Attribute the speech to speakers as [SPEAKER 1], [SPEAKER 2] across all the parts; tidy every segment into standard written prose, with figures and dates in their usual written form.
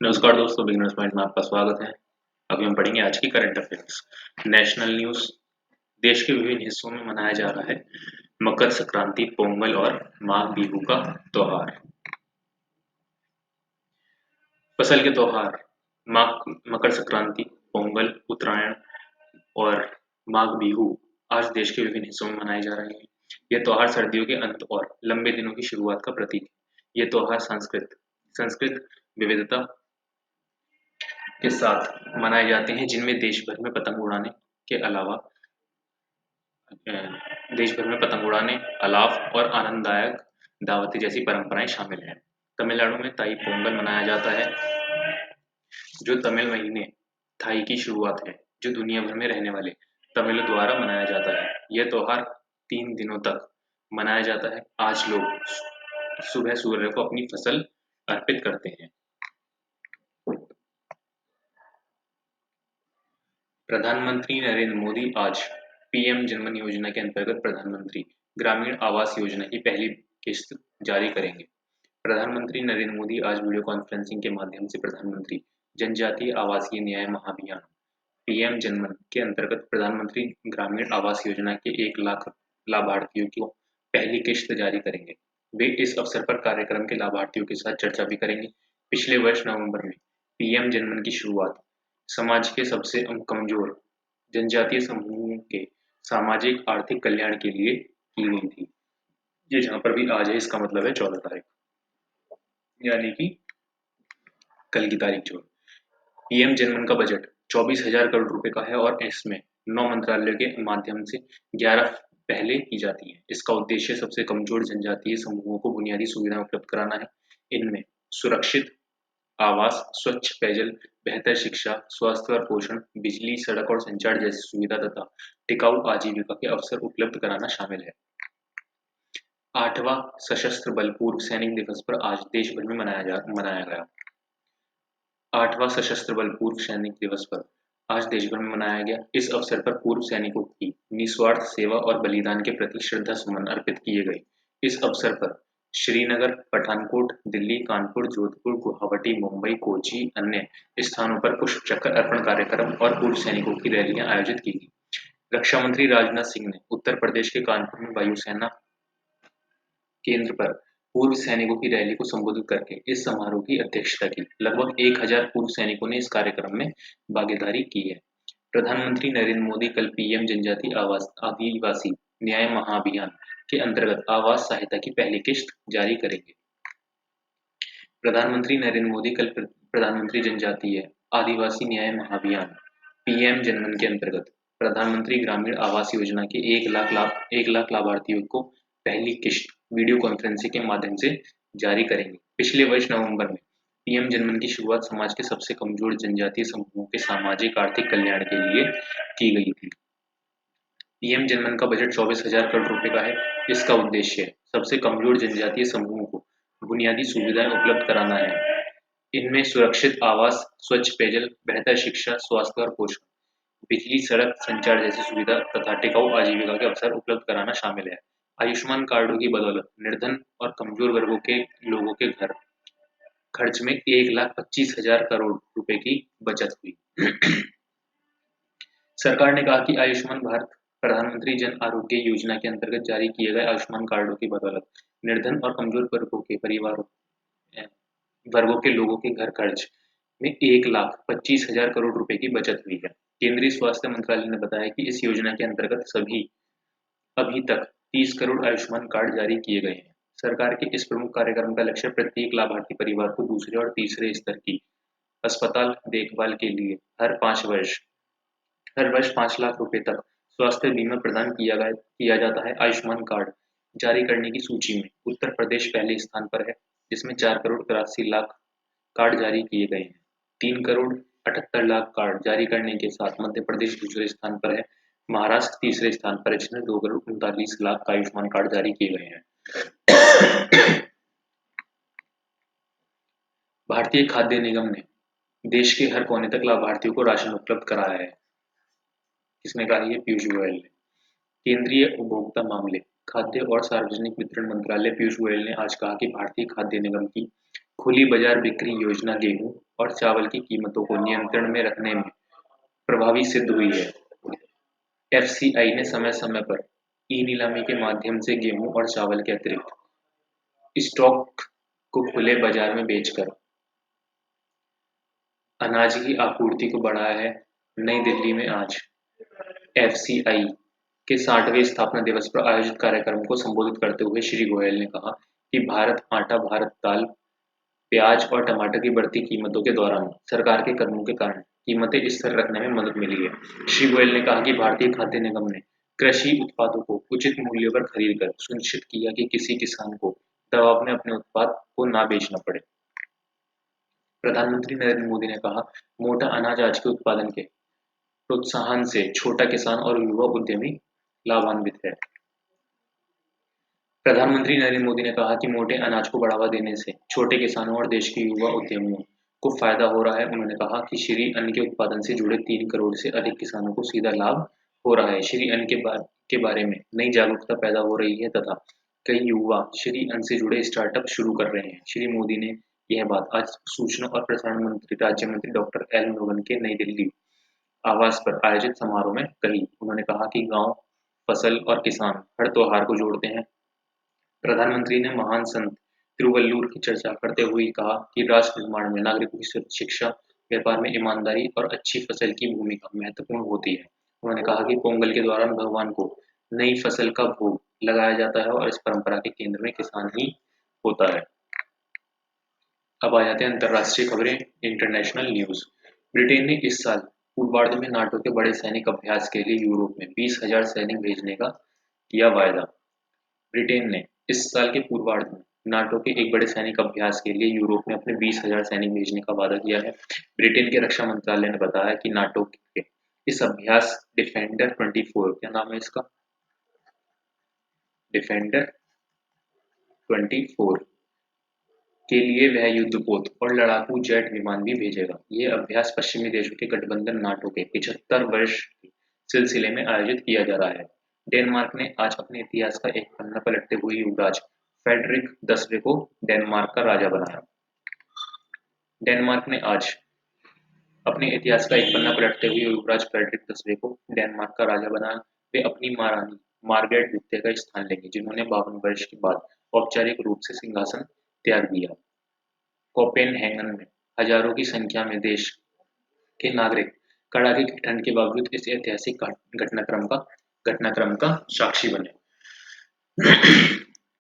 [SPEAKER 1] नमस्कार दोस्तों, beginners point में आपका स्वागत है। अभी हम पढ़ेंगे आज की करंट अफेयर्स। National news. देश के विभिन्न हिस्सों में मनाया जा रहा है मकर संक्रांति, पोंगल और माघ बिहू का त्योहार। फसल के त्योहार माघ, मकर संक्रांति, पोंगल, उत्तरायण और माघ बिहू आज देश के विभिन्न हिस्सों में मनाए जा रहे हैं। ये त्योहार सर्दियों के अंत और लंबे दिनों की शुरुआत का प्रतीक है। ये त्योहार संस्कृत विविधता के साथ मनाए जाते हैं, जिनमें देश भर में पतंग उड़ाने के अलावा देश भर में पतंग उड़ाने, अलाव और आनंददायक दावतें जैसी परंपराएं शामिल हैं। तमिलनाडु में ताई पोंगल मनाया जाता है, जो तमिल महीने थाई की शुरुआत है, जो दुनिया भर में रहने वाले तमिलों द्वारा मनाया जाता है। यह त्योहार 3 दिनों तक मनाया जाता है। आज लोग सुबह सूर्य को अपनी फसल अर्पित करते हैं। प्रधानमंत्री नरेंद्र मोदी आज पीएम जनधन योजना के अंतर्गत प्रधानमंत्री ग्रामीण आवास योजना की पहली किस्त जारी करेंगे। प्रधानमंत्री नरेंद्र मोदी आज वीडियो कॉन्फ्रेंसिंग के माध्यम से प्रधानमंत्री जनजातीय आवासीय न्याय महाअभियान पीएम जनधन के अंतर्गत प्रधानमंत्री ग्रामीण आवास योजना के 1 लाख लाभार्थियों को पहली किश्त जारी करेंगे। वे इस अवसर पर कार्यक्रम के लाभार्थियों के साथ चर्चा भी करेंगे। पिछले वर्ष नवंबर में पीएम जनधन की शुरुआत समाज के सबसे कमजोर जनजातीय समूहों के सामाजिक आर्थिक कल्याण के लिए की गई थी। ये जहां पर भी आज है, इसका मतलब है 14 तारीख, यानी कि कल की तारीख जो है। पीएम जनधन का बजट 24,000 करोड़ रुपए का है और इसमें 9 मंत्रालयों के माध्यम से 11 पहले की जाती है। इसका उद्देश्य सबसे कमजोर जनजातीय समूहों को बुनियादी सुविधाएं उपलब्ध कराना है। इनमें सुरक्षित आवास, स्वच्छ पेयजल, बेहतर शिक्षा, स्वास्थ्य और पोषण, बिजली, सड़क और संचार जैसी सुविधा तथा टिकाऊ आजीविका के अवसर उपलब्ध कराना शामिल है। 8वां सशस्त्र बल पूर्व सैनिक दिवस पर आज देश भर में मनाया गया। 8वां सशस्त्र बल पूर्व सैनिक दिवस पर आज देश भर में मनाया गया। इस अवसर पर पूर्व सैनिकों की निस्वार्थ सेवा और बलिदान के प्रति श्रद्धा सुमन अर्पित किए गए। इस अवसर पर श्रीनगर, पठानकोट, दिल्ली, कानपुर, जोधपुर, गुवाहाटी, मुंबई, कोची, अन्य स्थानों पर पुष्प चक्र अर्पण कार्यक्रम और पूर्व सैनिकों की रैलियां आयोजित की गई। रक्षा मंत्री राजनाथ सिंह ने उत्तर प्रदेश के कानपुर में वायुसेना केंद्र पर पूर्व सैनिकों की रैली को संबोधित करके इस समारोह की अध्यक्षता की। लगभग 1,000 पूर्व सैनिकों ने इस कार्यक्रम में भागीदारी की है। प्रधानमंत्री नरेंद्र मोदी कल पीएम जनजातीय आदिवासी न्याय महाअभियान के अंतर्गत आवास सहायता की पहली किश्त जारी करेंगे। प्रधानमंत्री नरेंद्र मोदी कल प्रधानमंत्री जनजातीय आदिवासी न्याय महाअभियान पीएम जनधन के अंतर्गत प्रधानमंत्री ग्रामीण आवास योजना के 1 लाख लाभार्थियों को पहली किश्त वीडियो कॉन्फ्रेंसिंग के माध्यम से जारी करेंगे। पिछले वर्ष नवंबर में पीएम जनधन की शुरुआत समाज के सबसे कमजोर जनजातीय समूहों के सामाजिक आर्थिक कल्याण के लिए की गई थी। पीएम जनधन का बजट 24,000 करोड़ रुपए का है। इसका उद्देश्य सबसे कमजोर जनजातीय समूहों को बुनियादी सुविधाएं उपलब्ध कराना है। इनमें सुरक्षित आवास, स्वच्छ पेयजल, बेहतर शिक्षा, स्वास्थ्य और पोषण, बिजली, सड़क, संचार जैसी सुविधा तथा टिकाऊ आजीविका के अवसर उपलब्ध कराना शामिल है। आयुष्मान कार्डों की बदौलत निर्धन और कमजोर वर्गों के लोगों के घर खर्च में 1,25,000 करोड़ रुपए की बचत हुई। सरकार ने कहा कि आयुष्मान भारत प्रधानमंत्री जन आरोग्य योजना के अंतर्गत जारी किए गए आयुष्मान कार्डों की बदौलत निर्धन और कमजोर वर्गों के लोगों के घर खर्च में 1,25,000 करोड़ रुपए की बचत हुई है। केंद्रीय स्वास्थ्य मंत्रालय ने बताया कि इस योजना के अंतर्गत अभी तक 30 करोड़ आयुष्मान कार्ड जारी किए गए हैं। सरकार के इस प्रमुख कार्यक्रम का लक्ष्य प्रत्येक लाभार्थी परिवार को दूसरे और तीसरे स्तर की अस्पताल देखभाल के लिए हर वर्ष 5 लाख रुपए तक स्वास्थ्य बीमा प्रदान किया जाता है। आयुष्मान कार्ड जारी करने की सूची में उत्तर प्रदेश पहले स्थान पर है, जिसमें 4 करोड़ 83 लाख कार्ड जारी किए गए हैं। 3 करोड़ 78 लाख कार्ड जारी करने के साथ मध्य प्रदेश दूसरे स्थान पर है। महाराष्ट्र तीसरे स्थान पर है, जिसमें 2 करोड़ 39 लाख आयुष्मान कार्ड जारी किए गए हैं। भारतीय खाद्य निगम ने देश के हर कोने तक लाभार्थियों को राशन उपलब्ध कराया है। किसने कहा? ये पीयूष गोयल ने। केंद्रीय उपभोक्ता मामले, खाद्य और सार्वजनिक वितरण मंत्रालय पीयूष गोयल ने आज कहा कि भारतीय खाद्य निगम की खुली बाजार बिक्री योजना गेहूं और चावल की कीमतों को नियंत्रण में रखने में प्रभावी सिद्ध हुई है। एफसीआई ने समय-समय पर ई-नीलामी के माध्यम से गेहूं और चावल के अतिरिक्त स्टॉक को खुले बाजार में बेचकर अनाज की आपूर्ति को बढ़ाया है। नई दिल्ली में आज एफसीआई के 60वें स्थापना दिवस पर आयोजित कार्यक्रम को संबोधित करते हुए श्री गोयल ने कहा कि भारत आटा, भारत दाल, प्याज और टमाटर की बढ़ती कीमतों के दौरान सरकार के कदमों के कारण कीमतें स्थिर रखने में मदद मिली है। श्री गोयल ने कहा कि भारतीय खाद्य निगम ने कृषि उत्पादों को उचित मूल्य पर खरीद कर सुनिश्चित किया कि किसी किसान को दबाव में अपने उत्पाद को ना बेचना पड़े। प्रधानमंत्री नरेंद्र मोदी ने कहा, मोटा अनाज आज के उत्पादन के प्रोत्साहन से छोटा किसान और युवा उद्यमी लाभान्वित है। प्रधानमंत्री नरेंद्र मोदी ने कहा कि मोटे अनाज को बढ़ावा देने से छोटे किसानों और देश के युवा उद्यमियों को फायदा हो रहा है। उन्होंने कहा कि श्री अन्न के उत्पादन से जुड़े 3 करोड़ से अधिक किसानों को सीधा लाभ हो रहा है। श्री अन्न के बारे में नई जागरूकता पैदा हो रही है तथा कई युवा श्री अन्न से जुड़े स्टार्टअप शुरू कर रहे हैं। श्री मोदी ने यह बात आज सूचना और प्रसारण मंत्री राज्य मंत्री डॉक्टर एल मुरुगन के नई दिल्ली आवास पर आयोजित समारोह में कही। उन्होंने कहा कि गांव, फसल और किसान हर त्योहार को जोड़ते हैं। प्रधानमंत्री ने महान संत तिरुवल्लुवर की चर्चा करते हुए कहा कि राष्ट्र निर्माण में नागरिकों की शिक्षा, व्यापार में ईमानदारी और अच्छी फसल की भूमिका महत्वपूर्ण होती है। उन्होंने कहा कि पोंगल के दौरान भगवान को नई फसल का भोग लगाया जाता है और इस परंपरा के केंद्र में किसान ही होता है। अब आ जाते हैं अंतर्राष्ट्रीय खबरें, इंटरनेशनल न्यूज। ब्रिटेन ने इस साल पूर्वार्ध में नाटो के बड़े सैनिक अभ्यास के लिए यूरोप में 20,000 सैनिक भेजने का किया वायदा। ब्रिटेन ने इस साल के पूर्वार्ध में नाटो के एक बड़े सैनिक अभ्यास के लिए यूरोप में अपने 20,000 सैनिक भेजने का वादा किया है। ब्रिटेन के रक्षा मंत्रालय ने बताया कि नाटो के इस अभ्यास डिफेंडर 24, क्या नाम है इसका, डिफेंडर 24 के लिए वह युद्धपोत और लड़ाकू जेट विमान भी भेजेगा। ये अभ्यास पश्चिमी देशों के गठबंधन नाटो के 75 वर्ष के सिलसिले में आयोजित किया जा रहा है। डेनमार्क ने आज अपने इतिहास का एक पन्ना पलटते हुए युवराज फ्रेडरिक 10वें को डेनमार्क का राजा बनाया। डेनमार्क ने आज अपने इतिहास का एक पन्ना पलटते हुए युवराज फ्रेडरिक 10वें को डेनमार्क का राजा बनाया। वे अपनी महारानी मार्गरेट द्वितीय का स्थान लेंगे, जिन्होंने 52 वर्ष के बाद औपचारिक रूप से सिंहासन त्याग दिया। कोपेनहेगन में हजारों की संख्या में देश के नागरिक कड़ाके की ठंड के बावजूद इस ऐतिहासिक घटनाक्रम का साक्षी बने।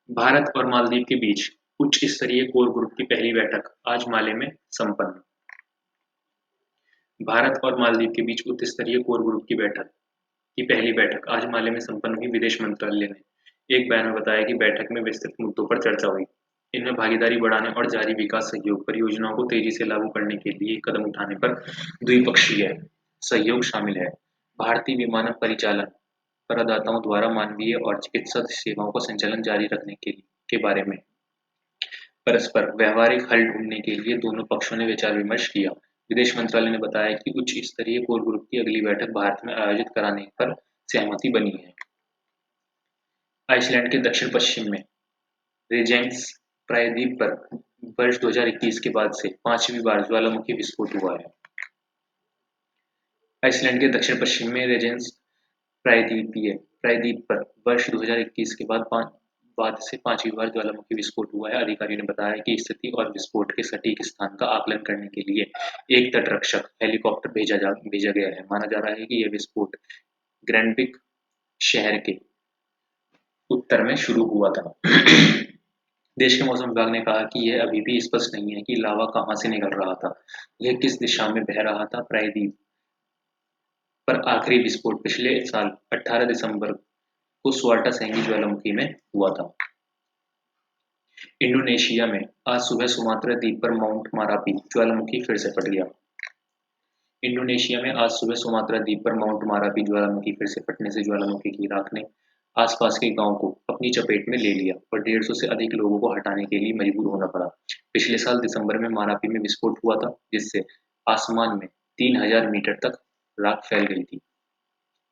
[SPEAKER 1] भारत और मालदीव के बीच उच्च स्तरीय कोर ग्रुप की पहली बैठक आज माले में संपन्न। भारत और मालदीव के बीच उच्च स्तरीय कोर ग्रुप की पहली बैठक आज माले में संपन्न हुई। विदेश मंत्रालय ने एक बयान में बताया कि बैठक में विस्तृत मुद्दों पर चर्चा हुई। इनमें भागीदारी बढ़ाने और जारी विकास सहयोग, परियोजनाओं को तेजी से लागू करने के लिए कदम उठाने पर द्विपक्षीय सहयोग शामिल है। भारतीय विमानन परिचालन प्रदाताओं द्वारा मानवीय और चिकित्सा सेवाओं का संचालन जारी रखने के बारे में परस्पर व्यावहारिक हल ढूंढने के लिए दोनों पक्षों ने विचार विमर्श किया। विदेश मंत्रालय ने बताया कि उच्च स्तरीय कोर ग्रुप की अगली बैठक भारत में आयोजित कराने पर सहमति बनी है। आइसलैंड के दक्षिण पश्चिम में रेजेंस प्रायद्वीप पर वर्ष 2021 के बाद से 5वीं बार ज्वालामुखी विस्फोट हुआ है। आइसलैंड के दक्षिण पश्चिम में रेजेंस प्रायद्वीप पर वर्ष 2021 के बाद से 5वीं बार ज्वालामुखी विस्फोट हुआ है। अधिकारियों ने बताया कि स्थिति और विस्फोट के सटीक स्थान का आकलन करने के लिए एक तटरक्षक हेलीकॉप्टर भेजा गया है। माना जा रहा है कि यह विस्फोट ग्रैंडविक शहर के उत्तर में शुरू हुआ था। देश के मौसम विभाग ने कहा कि यह अभी भी स्पष्ट नहीं है कि लावा कहां से निकल रहा था, यह किस दिशा में बह रहा था। प्रायद्वीप पर आखिरी विस्फोट पिछले साल 18 दिसंबर को स्वाटा सेंगी ज्वालामुखी में हुआ था। इंडोनेशिया में आज सुबह सुमात्रा द्वीप पर माउंट मारापी ज्वालामुखी फिर से फट गया। इंडोनेशिया में आज सुबह सुमात्रा द्वीप पर माउंट मारापी ज्वालामुखी फिर से फटने से ज्वालामुखी की राख ने आसपास के गांव को अपनी चपेट में ले लिया और 150 से अधिक लोगों को हटाने के लिए मजबूर होना पड़ा। पिछले साल दिसंबर में मारापी में विस्फोट हुआ था, जिससे आसमान में 3000 मीटर तक राख फैल गई थी।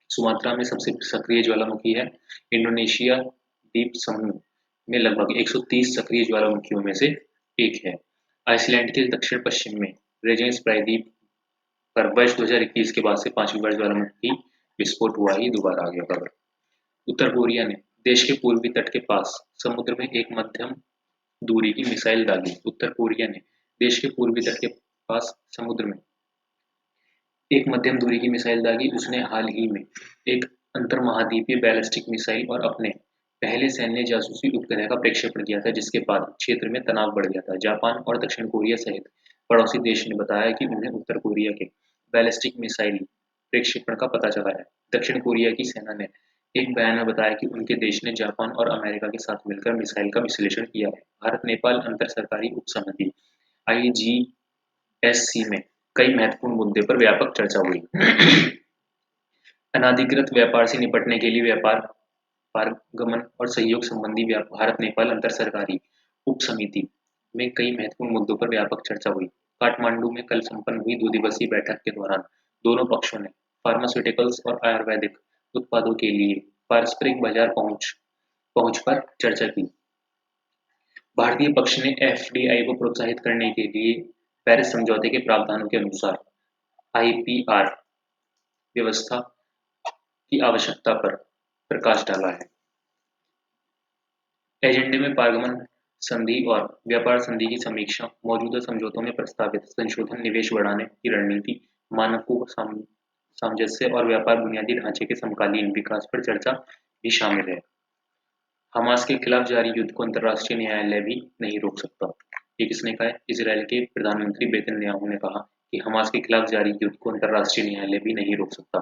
[SPEAKER 1] सुमात्रा में सबसे सक्रिय ज्वालामुखी है। इंडोनेशिया द्वीप समूह में लगभग 130 सक्रिय ज्वालामुखियों में से एक है। आइसलैंड के दक्षिण पश्चिम में रेजिंस प्रायद्वीप पर वर्ष 2021 के बाद से 5वीं बार ज्वालामुखी विस्फोट हुआ ही दोबारा आ गया खबर। उत्तर कोरिया ने देश के पूर्वी तट के पास समुद्र में एक मध्यम दूरी की मिसाइल दागी। उत्तर कोरिया ने देश के पूर्वी तट के पास समुद्र में एक मध्यम दूरी की मिसाइल दागी। उसने हाल ही में एक अंतरमहाद्वीपीय बैलिस्टिक मिसाइल और अपने पहले सैन्य जासूसी उपग्रह का प्रक्षेपण किया था, जिसके बाद क्षेत्र में तनाव बढ़ गया था। जापान और दक्षिण कोरिया सहित पड़ोसी देश ने बताया कि उन्हें उत्तर कोरिया के बैलिस्टिक मिसाइल प्रक्षेपण का पता चला है। दक्षिण कोरिया की सेना ने एक बयान में बताया कि उनके देश ने जापान और अमेरिका के साथ मिलकर मिसाइल का विश्लेषण किया है। भारत नेपाल अंतर सरकारी उप समिति IGSC में कई महत्वपूर्ण मुद्दे पर व्यापक चर्चा हुई। अनाधिकृत व्यापार से निपटने के लिए व्यापार पारगमन और सहयोग संबंधी भारत नेपाल अंतर सरकारी उप समिति में कई महत्वपूर्ण मुद्दों पर व्यापक चर्चा हुई। काठमांडू में कल संपन्न हुई 2 दिवसीय बैठक के दौरान दोनों पक्षों ने फार्मास्यूटिकल्स और आयुर्वेदिक उत्पादों के लिए पारस्परिक बाजार पहुंच पर चर्चा की। भारतीय पक्ष ने FDI को प्रोत्साहित करने के लिए पेरिस समझौते के प्रावधानों के अनुसार IPR व्यवस्था की आवश्यकता पर प्रकाश डाला है। एजेंडे में पारगमन संधि और व्यापार संधि की समीक्षा, मौजूदा समझौतों में प्रस्तावित संशोधन, निवेश बढ़ाने की रणनीति, मानकों सामंजस्य और व्यापार बुनियादी ढांचे के समकालीन विकास पर चर्चा भी शामिल है। हमास के खिलाफ जारी युद्ध को अंतर्राष्ट्रीय न्यायालय भी नहीं रोक सकता। ये किसने कहा है? इजरायल के प्रधानमंत्री नेतन्याहू ने कहा कि हमास के खिलाफ जारी युद्ध को अंतर्राष्ट्रीय न्यायालय भी नहीं रोक सकता।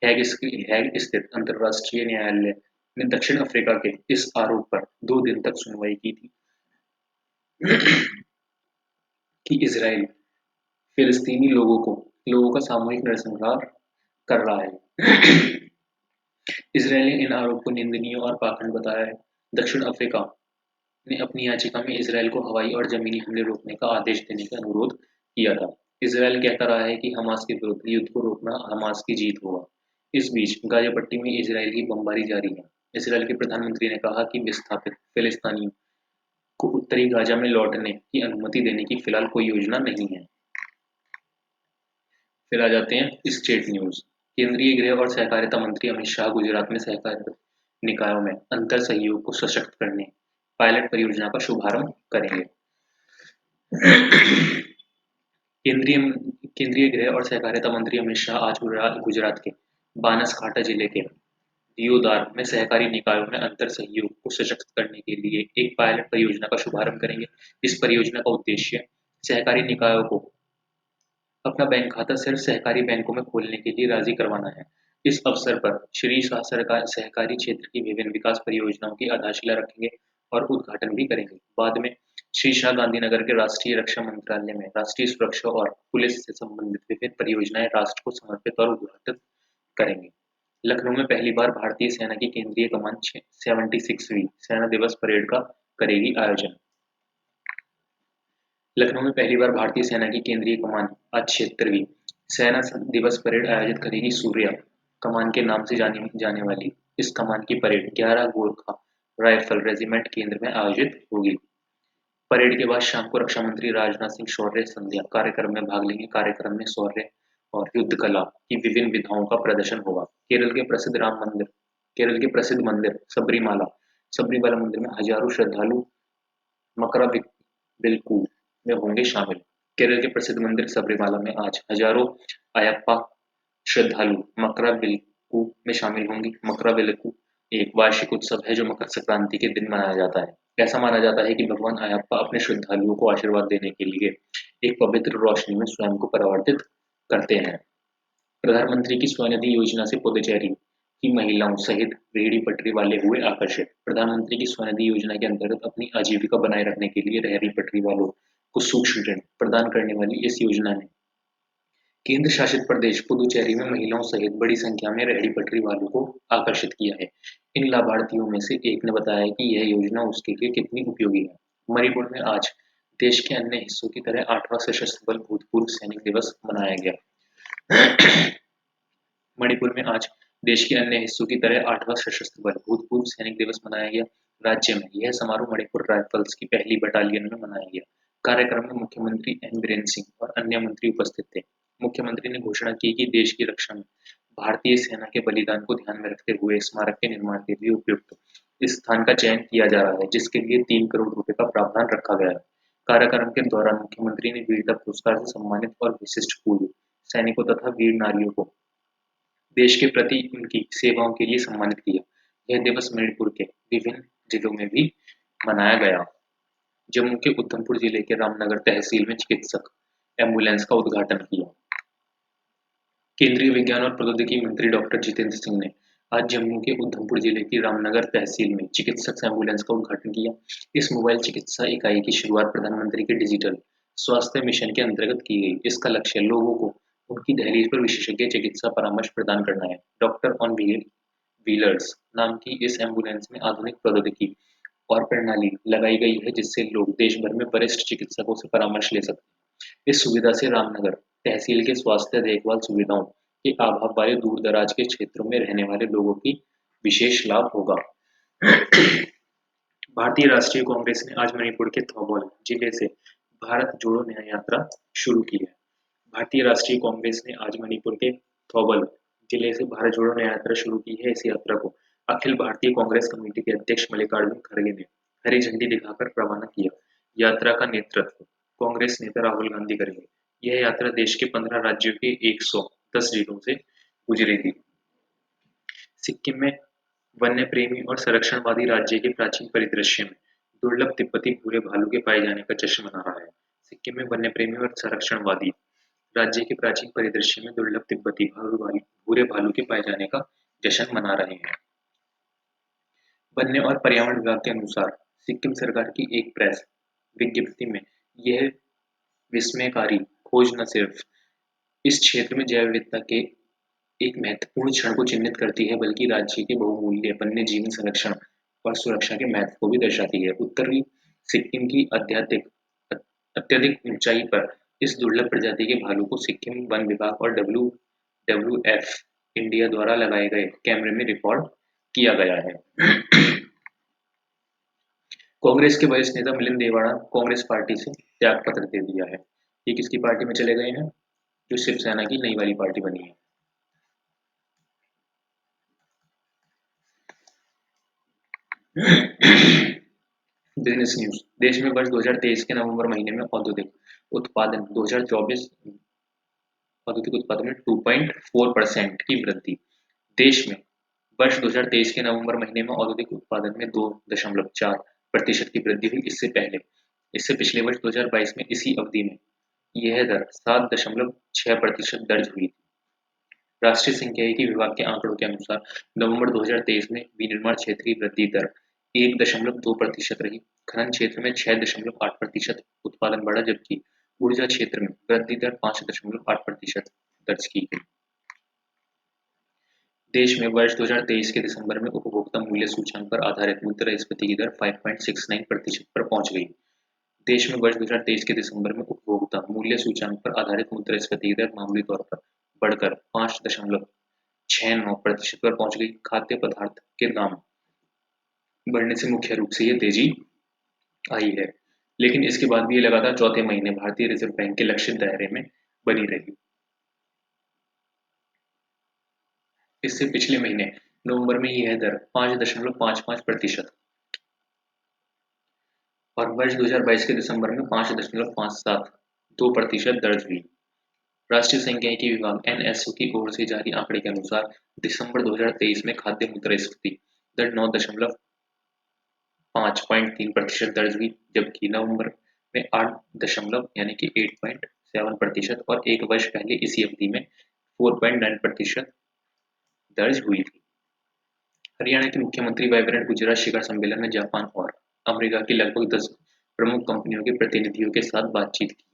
[SPEAKER 1] हैग स्थित अंतर्राष्ट्रीय न्यायालय ने दक्षिण अफ्रीका के इस आरोप पर 2 दिन तक सुनवाई की थी कि इजरायल फिलिस्तीनी लोगों का सामूहिक नरसंहार कर रहा है। इजरायल ने इन आरोप को निंदनीय और पाखंड बताया है। दक्षिण अफ्रीका ने अपनी याचिका में इजरायल को हवाई और जमीनी हमले रोकने का आदेश देने का अनुरोध किया था। इजरायल कहता रहा है कि हमास के विरुद्ध युद्ध को रोकना हमास की जीत होगा। इस बीच गाजा पट्टी में इजरायल की बमबारी जारी है। इजरायल के प्रधानमंत्री ने कहा कि विस्थापित फिलिस्तीनियों को उत्तरी गाजा में लौटने की अनुमति देने की फिलहाल कोई योजना नहीं है। फिर आ जाते हैं स्टेट न्यूज। केंद्रीय गृह और सहकारिता मंत्री अमित शाह गुजरात में सहकारी निकायों में अंतर सहयोग को सशक्त करने पायलट परियोजना का शुभारंभ करेंगे। केंद्रीय गृह और सहकारिता मंत्री अमित शाह आज गुजरात के बनासकांठा जिले के दियोदार में सहकारी निकायों में अंतर सहयोग को सशक्त करने के लिए एक पायलट परियोजना का शुभारंभ करेंगे। इस परियोजना का उद्देश्य सहकारी निकायों को अपना बैंक खाता सिर्फ सहकारी बैंकों में खोलने के लिए राजी करवाना है। इस अवसर पर श्री शाह सहकारी क्षेत्र की विभिन्न विकास परियोजनाओं की आधारशिला रखेंगे और उद्घाटन भी करेंगे। बाद में श्री शाह गांधीनगर के राष्ट्रीय रक्षा मंत्रालय में राष्ट्रीय सुरक्षा और पुलिस से संबंधित विभिन्न परियोजनाएं राष्ट्र को समर्पित और उद्घाटित करेंगे। लखनऊ में पहली बार भारतीय सेना की केंद्रीय कमान 76वीं सेना दिवस परेड का करेगी आयोजन। लखनऊ में पहली बार भारतीय सेना की केंद्रीय कमान आज 76वीं सेना दिवस परेड आयोजित करेगी। सूर्या कमान के नाम से जाने वाली इस कमान की परेड 11 गोरखा राइफल रेजिमेंट केंद्र में आयोजित होगी। परेड के बाद शाम को रक्षा मंत्री राजनाथ सिंह शौर्य संध्या कार्यक्रम में भाग लेंगे। कार्यक्रम में शौर्य और युद्ध कला की विभिन्न विधाओं का प्रदर्शन होगा। केरल के प्रसिद्ध मंदिर सबरीमाला मंदिर में हजारों श्रद्धालु मकरविलक्कू में होंगे शामिल। केरल के प्रसिद्ध मंदिर सबरीमाला में आज हजारों अयप्पा श्रद्धालु मकरविलक्कू में शामिल होंगे। मकरविलक्कू एक वार्षिक उत्सव है जो मकर संक्रांति के दिन मनाया जाता है। ऐसा माना जाता है कि भगवान अयप्पा अपने श्रद्धालुओं को आशीर्वाद देने के लिए एक पवित्र रोशनी में स्वयं को परावर्तित करते हैं। प्रधानमंत्री की स्वनिधि योजना से पुडुचेरी की महिलाओं सहित रेहड़ी पटरी वाले हुए आकर्षित। प्रधानमंत्री की स्वनिधि योजना के अंतर्गत अपनी आजीविका बनाए रखने के लिए रेहड़ी पटरी वालों को सूक्ष्म ऋण प्रदान करने वाली इस योजना ने केंद्र शासित प्रदेश पुडुचेरी में महिलाओं सहित बड़ी संख्या में रेहड़ी पटरी वालों को आकर्षित किया है। इन लाभार्थियों में से एक ने बताया कि यह योजना उसके लिए कितनी उपयोगी है। मणिपुर में आज देश के अन्य हिस्सों की तरह 8वां सशस्त्र बल भूतपूर्व सैनिक दिवस मनाया गया। मणिपुर में आज देश के अन्य हिस्सों की तरह 8वां सशस्त्र बल भूतपूर्व सैनिक दिवस मनाया गया। राज्य में यह समारोह मणिपुर राइफल्स की पहली बटालियन में मनाया गया। कार्यक्रम में मुख्यमंत्री एन बीरेन सिंह और अन्य मंत्री उपस्थित थे। मुख्यमंत्री ने घोषणा की कि देश की रक्षा में भारतीय सेना के बलिदान को ध्यान में रखते हुए स्मारक के निर्माण के लिए उपयुक्त इस स्थान का चयन किया जा रहा है, जिसके लिए 3 करोड़ रुपए का प्रावधान रखा गया है। कार्यक्रम के दौरान मुख्यमंत्री ने वीरता पुरस्कार से सम्मानित और विशिष्ट पूर्व सैनिकों तथा वीर नारियों को देश के प्रति उनकी सेवाओं के लिए सम्मानित किया। यह दिवस मणिपुर के विभिन्न जिलों में भी मनाया गया। जम्मू के उधमपुर जिले के रामनगर तहसील में चिकित्सक एम्बुलेंस का उद्घाटन किया। केंद्रीय विज्ञान और प्रौद्योगिकी मंत्री डॉक्टर जितेंद्र सिंह ने आज जम्मू के उधमपुर जिले की रामनगर तहसील में चिकित्सक एम्बुलेंस का उद्घाटन किया। इस मोबाइल चिकित्सा इकाई की शुरुआत प्रधानमंत्री के डिजिटल स्वास्थ्य मिशन के अंतर्गत की गई। इसका लक्ष्य लोगों को उनकी दहलीज पर विशेषज्ञ चिकित्सा परामर्श प्रदान करना है। डॉक्टर ऑन व्हीलर्स नाम की इस एम्बुलेंस में आधुनिक प्रौद्योगिकी और प्रणाली लगाई गई है, जिससे लोग देश भर में वरिष्ठ चिकित्सकों से परामर्श ले सकते हैं। इस सुविधा से रामनगर तहसील के स्वास्थ्य देखभाल सुविधाओं के अभाव वाले दूर दराज के क्षेत्रों में रहने वाले लोगों की विशेष लाभ होगा। भारतीय राष्ट्रीय कांग्रेस ने आज मणिपुर के थौबल जिले से भारत जोड़ो न्याय यात्रा शुरू की है। भारतीय राष्ट्रीय कांग्रेस ने आज मणिपुर के थौबल जिले से भारत जोड़ो न्याय यात्रा शुरू की है। इस यात्रा को अखिल भारतीय कांग्रेस कमेटी के अध्यक्ष मल्लिकार्जुन खड़गे ने हरी झंडी दिखाकर रवाना किया। यात्रा का नेतृत्व कांग्रेस नेता राहुल गांधी करेंगे। यह यात्रा देश के 15 राज्यों के 110 जिलों से गुजरेगी। सिक्किम में वन्य प्रेमी और संरक्षणवादी राज्य के प्राचीन परिदृश्य में दुर्लभ तिब्बती भूरे भालू के पाए जाने का जश्न मना रहा है। सिक्किम में वन्य प्रेमी और संरक्षणवादी राज्य के प्राचीन परिदृश्य में दुर्लभ तिब्बती भूरे भालू के पाए जाने का जश्न मना रहे हैं। वन्य और पर्यावरण विभाग के अनुसार सिक्किम सरकार की एक प्रेस विज्ञप्ति में यह विस्मयकारी खोज न सिर्फ इस क्षेत्र में जैव विविधता के एक महत्वपूर्ण क्षण को चिन्हित करती है, बल्कि राज्य के बहुमूल्य वन्य जीवन संरक्षण और सुरक्षा के महत्व को भी दर्शाती है। उत्तरी सिक्किम की अत्यधिक ऊंचाई पर इस दुर्लभ प्रजाति के भालू को सिक्किम वन विभाग और WWF इंडिया द्वारा लगाए गए कैमरे में रिकॉर्ड किया गया है। कांग्रेस के वरिष्ठ नेता मिलिंद देवड़ा कांग्रेस पार्टी से त्याग पत्र दे दिया है। ये किसकी पार्टी में चले गए हैं? जो शिवसेना की नई वाली पार्टी बनी है। Business news. देश में वर्ष 2023 के नवंबर महीने में औद्योगिक उत्पादन 2.4% की वृद्धि। देश में वर्ष 2023 के नवंबर महीने में औद्योगिक उत्पादन में 2.4% की वृद्धि हुई। इससे पिछले वर्ष 2022 में इसी अवधि में यह दर 7.6% दर्ज हुई थी। राष्ट्रीय सांख्यिकी विभाग के आंकड़ों के अनुसार नवंबर 2023 में विनिर्माण क्षेत्र की वृद्धि दर 1.2% रही। खनन क्षेत्र में 6.8% उत्पादन बढ़ा, जबकि ऊर्जा क्षेत्र में वृद्धि दर 5.8% दर्ज की गई। देश में वर्ष 2023 के दिसंबर में उपभोक्ता मूल्य सूचकांक पर आधारित मुद्रास्फीति की दर 5.69% पर पहुंच गई। देश में वर्ष 2023 के दिसंबर में उपभोक्ता मूल्य सूचकांक पर आधारित मुद्रास्फीति की दर मामूली तौर पर बढ़कर 5.69% पर पहुंच गई। खाद्य पदार्थ के दाम बढ़ने से मुख्य रूप से ये तेजी आई है, लेकिन इसके बाद भी ये लगातार चौथे महीने भारतीय रिजर्व बैंक के लक्षित दायरे में बनी रही। इससे पिछले महीने नवंबर में यह दर 5.55% और वर्ष 2022 के दिसंबर में 5.572% दर्ज हुई। राष्ट्रीय सांख्यिकी विभाग NSO की ओर से जारी आंकड़े के अनुसार दिसंबर 2023 में खाद्य मुद्रास्फीति दर 9.5% दर्ज हुई, जबकि नवंबर में 8.7% और एक वर्ष पहले इसी अवधि में 4.9% दर्ज हुई थी। हरियाणा के मुख्यमंत्री वाइब्रेंट गुजरात शिखर सम्मेलन में जापान और अमेरिका की लगभग 10 प्रमुख कंपनियों के प्रतिनिधियों के साथ बातचीत की।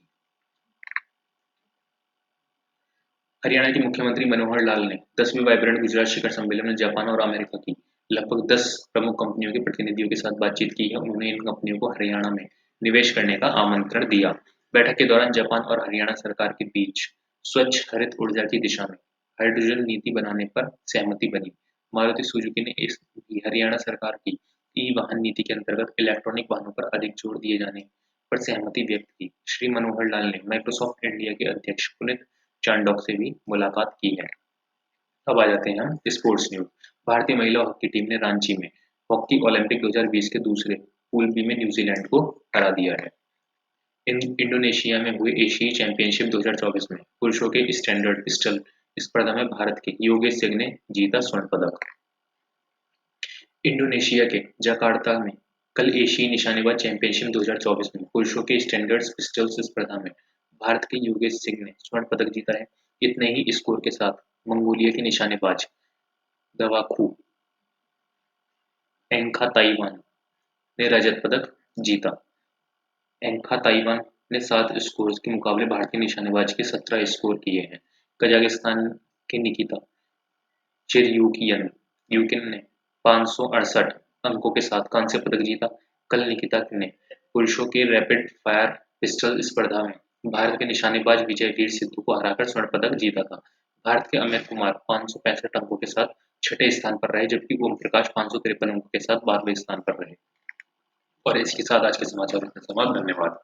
[SPEAKER 1] हरियाणा के मुख्यमंत्री मनोहर लाल ने 10वें वाइब्रेंट गुजरात शिखर सम्मेलन में जापान और अमेरिका की लगभग 10 प्रमुख कंपनियों के प्रतिनिधियों के साथ बातचीत की है। उन्होंने इन कंपनियों को हरियाणा में निवेश करने का आमंत्रण दिया। बैठक के दौरान जापान और हरियाणा सरकार के बीच स्वच्छ हरित ऊर्जा की दिशा में हाइड्रोजन नीति बनाने पर सहमति बनी। मारुति सुजुकी ने इस हरियाणा सरकार की ई वाहन नीति के अंतर्गत इलेक्ट्रॉनिक वाहनों पर अधिक जोर दिए जाने पर सहमति व्यक्त की। श्री मनोहर लाल ने माइक्रोसॉफ्ट इंडिया के अध्यक्ष पुनीत चांडोक से भी मुलाकात की है। अब आ जाते हैं हम स्पोर्ट्स न्यूज। भारतीय महिला हॉकी टीम ने रांची में हॉकी ओलंपिक 2020 के दूसरे पूल बी में न्यूजीलैंड को हरा दिया है। इंडोनेशिया में हुए एशियाई चैंपियनशिप 2024 में पुरुषों के स्टैंडर्ड पिस्टल स्पर्धा में भारत के योगेश सिंह ने जीता स्वर्ण पदक। इंडोनेशिया के जकार्ता में कल एशियाई निशानेबाज चैंपियनशिप 2024 में पुरुषों के स्टैंडर्ड पिस्टल्स स्पर्धा में भारत के योगेश सिंह ने स्वर्ण पदक जीता है। इतने ही स्कोर के साथ मंगोलिया के निशानेबाज दवाखू एंखा ताइवान ने रजत पदक जीता। एंखा ताइवान ने 7 स्कोर के मुकाबले भारतीय निशानेबाज के 17 स्कोर किए हैं। कजाकिस्तान के निकिता चिरयुकिन ने 568 अंकों के साथ कांस्य पदक जीता। कल निकिता ने पुरुषों के रैपिड फायर पिस्टल स्पर्धा में भारत के निशानेबाज विजय वीर सिद्धू को हराकर स्वर्ण पदक जीता था। भारत के अमित कुमार 565 अंकों के साथ छठे स्थान पर रहे, जबकि ओम प्रकाश 553 अंकों के साथ 12वें स्थान पर रहे। और इसके साथ आज के समाचार खत्म। धन्यवाद।